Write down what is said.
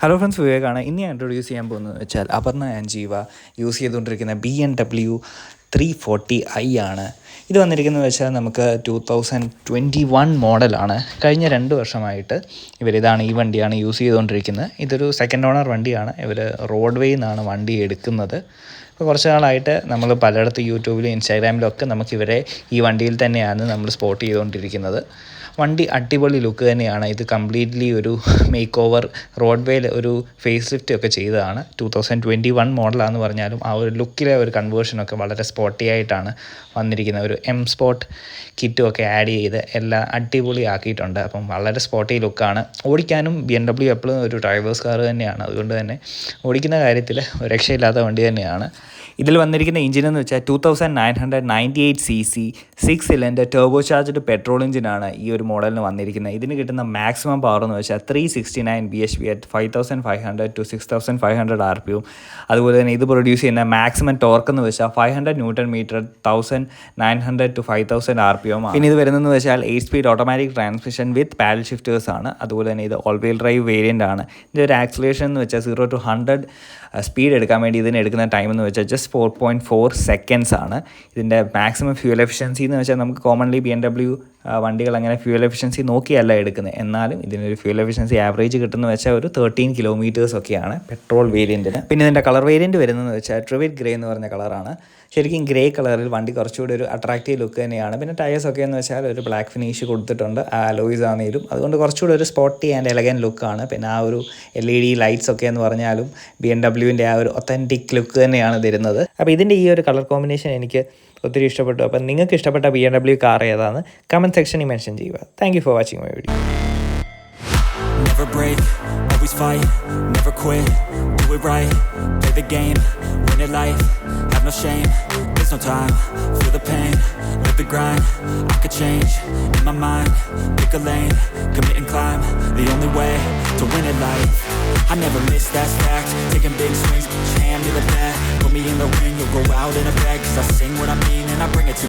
Hello friends, വിവേകാണ്. ഇന്ന് ഞാൻ introduce ചെയ്യാൻ പോകുന്നതെന്ന് വെച്ചാൽ അപർണ ആൻഡ് ജീവ യൂസ് ചെയ്തുകൊണ്ടിരിക്കുന്ന BMW 340i ആണ്. ഇത് വന്നിരിക്കുന്നത് വെച്ചാൽ നമുക്ക് 2021 മോഡലാണ്. കഴിഞ്ഞ 2 വർഷമായിട്ട് ഇതാണ് ഈ വണ്ടിയാണ് യൂസ് ചെയ്തുകൊണ്ടിരിക്കുന്നത്. ഇതൊരു സെക്കൻഡ് ഓണർ വണ്ടിയാണ്. ഇവർ റോഡ് വേയിൽ നിന്നാണ് വണ്ടി എടുക്കുന്നത്. ഇപ്പോൾ കുറച്ച് നാളായിട്ട് നമ്മൾ പലയിടത്ത് യൂട്യൂബിലും ഇൻസ്റ്റാഗ്രാമിലും ഒക്കെ നമുക്കിവരെ ഈ വണ്ടിയിൽ തന്നെയാണ് നമ്മൾ സ്പോട്ട് ചെയ്തുകൊണ്ടിരിക്കുന്നത്. വണ്ടി അടിപൊളി ലുക്ക് തന്നെയാണ്. ഇത് കംപ്ലീറ്റ്ലി ഒരു മേക്ക് ഓവർ റോഡ് വേയിൽ ഒരു ഫേസ് ലിഫ്റ്റ് ഒക്കെ ചെയ്തതാണ്. 2021 മോഡലാണെന്ന് പറഞ്ഞാലും ആ ഒരു ലുക്കിലെ ഒരു കൺവേർഷനൊക്കെ വളരെ സ്പോട്ടി ആയിട്ടാണ് വന്നിരിക്കുന്നത്. ഒരു സ്പോട്ട് കിറ്റും ഒക്കെ ആഡ് ചെയ്ത് എല്ലാം അടിപൊളി ആക്കിയിട്ടുണ്ട്. അപ്പം വളരെ സ്പോട്ടി ലുക്കാണ്. ഓടിക്കാനും BMW എപ്പോഴും ഒരു ഡ്രൈവേഴ്സ് കാർ തന്നെയാണ്. അതുകൊണ്ട് തന്നെ ഓടിക്കുന്ന കാര്യത്തിൽ ഒരു രക്ഷയില്ലാത്ത വണ്ടി തന്നെയാണ്. ഇതിൽ വന്നിരിക്കുന്ന എഞ്ചിനെന്ന് വെച്ചാൽ 2998cc 6 cylinder turbo charged petrol എഞ്ചിനാണ് ഈ ഒരു മോഡലിന് വന്നിരിക്കുന്നത്. ഇതിന് കിട്ടുന്ന മാക്സിമം പവർ എന്ന് വെച്ചാൽ 369 bhp at 5500 to 6500 rpm. അതുപോലെ തന്നെ ഇത് പ്രൊഡ്യൂസ് ചെയ്യുന്ന മാക്സിമം ടോർക്ക് എന്ന് വെച്ചാൽ 500 Nm 1900 to 5000 rpm ആണ്. പിന്നെ ഇത് വരുന്നതെന്ന് വെച്ചാൽ 8 സ്പീഡ് ഓട്ടോമാറ്റിക് ട്രാൻസ്മിഷൻ വിത്ത് പാഡൽ ഷിഫ്റ്റേഴ്സ് ആണ്. അതുപോലെ തന്നെ ഇത് ഓൾ വീൽ ഡ്രൈവ് വേരിയൻ്റ് ആണ്. ഇതിൻ്റെ ഒരു ആക്സിലേഷൻ എന്ന് വെച്ചാൽ 0 to 100 സ്പീഡ് എടുക്കാൻ വേണ്ടി ഇതിന് എടുക്കുന്ന ടൈം എന്ന് വെച്ചാൽ ജസ്റ്റ് 4.4 seconds ആണ്. ഇതിൻ്റെ മാക്സിമം ഫ്യൂൽ എഫിഷ്യൻസി എന്ന് വെച്ചാൽ നമുക്ക് കോമൺലി BMW വണ്ടികൾ അങ്ങനെ ഫ്യൂൽ എഫിഷ്യൻസി നോക്കിയല്ല എടുക്കുന്നത്. എന്നാലും ഇതിനൊരു ഫ്യൂൽ എഫിഷ്യൻസി ആവറേജ് കിട്ടുന്നത് വെച്ചാൽ ഒരു 13 കിലോമീറ്റേഴ്സ് ഒക്കെയാണ് പെട്രോൾ വേരിയൻറ്റിന്. പിന്നെ ഇതിൻ്റെ കളർ വേരിയൻറ്റ് വരുന്നതെന്ന് വെച്ചാൽ ട്രിവിറ്റ് ഗ്രേ എന്ന് പറഞ്ഞ കളറാണ്. ശരിക്കും ഗ്രേ കളറിൽ വണ്ടി കുറച്ചുകൂടി ഒരു അട്രാക്റ്റീവ് ലുക്ക് തന്നെയാണ്. പിന്നെ ടയേഴ്സൊക്കെ എന്ന് വെച്ചാൽ ഒരു ബ്ലാക്ക് ഫിനിഷ് കൊടുത്തിട്ടുണ്ട്. അലോയ്സ് ആണെങ്കിലും അതുകൊണ്ട് കുറച്ചുകൂടി ഒരു സ്പോട്ടി ആൻഡ് എലഗൻ ലുക്കാണ്. പിന്നെ ആ ഒരു LED ലൈറ്റ്സ് ഒക്കെ എന്ന് പറഞ്ഞാലും BMW ആ ഒരു ഒത്തൻറ്റിക് ലുക്ക് തന്നെയാണ് തരുന്നത്. അപ്പോൾ ഇതിൻ്റെ ഈ ഒരു കളർ കോമ്പിനേഷൻ എനിക്ക് ഒത്തിരി ഇഷ്ടപ്പെട്ടു. അപ്പം നിങ്ങൾക്ക് ഇഷ്ടപ്പെട്ട BMW കാർ ഏതാണ് കമൻറ്റ് സെക്ഷനിൽ മെൻഷൻ ചെയ്യുക. Thank you for watching my video. Never break, always fight, never quit, do it right, play the game, win it life, have no shame, there's no time, feel the pain, live the grind, I could change, in my mind, pick a lane, commit and climb, the only way to win it life, I never miss, that's fact, taking big swings, put your hand to the bat, put me in the ring, you'll go out in a bag, cause I sing what I mean and I bring it to